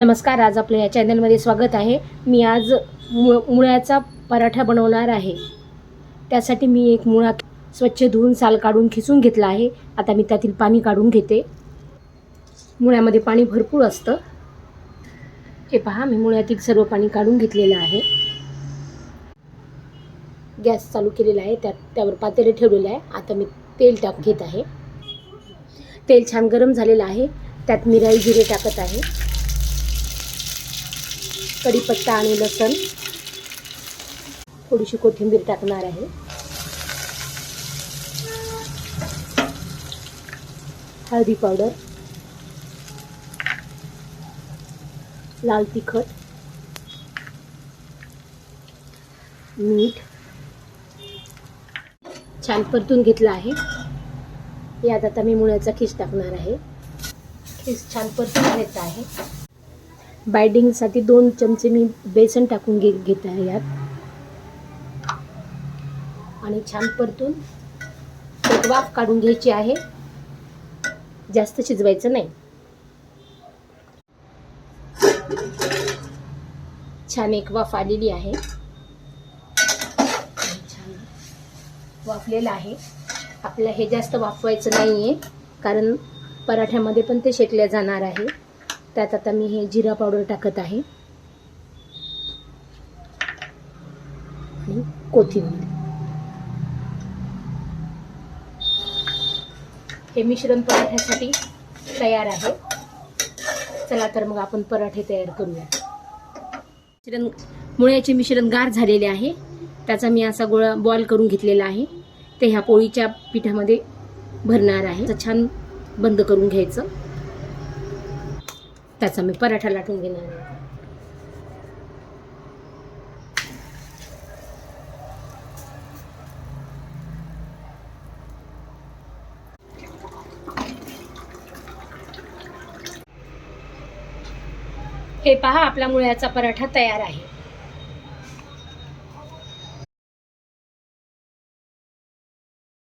नमस्कार, आज आपल्या या चॅनलमध्ये स्वागत आहे. मी आज मुळ्याचा पराठा बनवणार आहे. त्यासाठी मी एक मुळा स्वच्छ धुवून साल काढून खिसून घेतला आहे. आता मी त्यातील पाणी काढून घेते. मुळ्यामध्ये पाणी भरपूर असतं. हे पहा, मी मुळ्यातील सर्व पाणी काढून घेतलेलं आहे. गॅस चालू केलेला आहे. त्यावर पातेले ठेवलेले आहे. आता मी तेल घेत आहे. तेल छान गरम झालेलं आहे. त्यात मी राई जिरे टाकत आहे. कढीपत्ता आणि लसण, थोडीशी कोथिंबीर टाकणार आहे. हळदी पावडर, लाल तिखट, मीठ छान परतून घेतलं आहे. यात आता मी मुळ्याचा खीस टाकणार आहे. खीस छान परतून घेत आहे. बाइंडिंगसाठी 2 चमचे मी बेसन टाकून घेत आहे यात, आणि छान परतून एक वाफ काढून घ्यायची आहे. जास्त शिजवायचं नाही. छान एक वाफ आलेली आहे. छान वाफलेलं आहे. आपल्याला हे जास्त वाफवायचं नाहीये, कारण पराठ्यामध्ये पण ते शेकल्या जाणार आहे. त्यात आता मी हे जिरा पावडर टाकत आहे आणि कोथिंबीर. हे मिश्रण पराठ्यासाठी तयार आहे. चला तर मग आपण पराठे तयार करूया. मुळ्याचे मिश्रण गार झालेले आहे. त्याचा मी असा गोळा बॉल करून घेतलेला आहे. ते ह्या पोळीच्या पिठामध्ये भरणार आहे. छान बंद करून घ्यायचं. त्याचा मी पराठा लाटून घेणार आहे. हे पहा, आपला मुळ्याचा पराठा तयार आहे.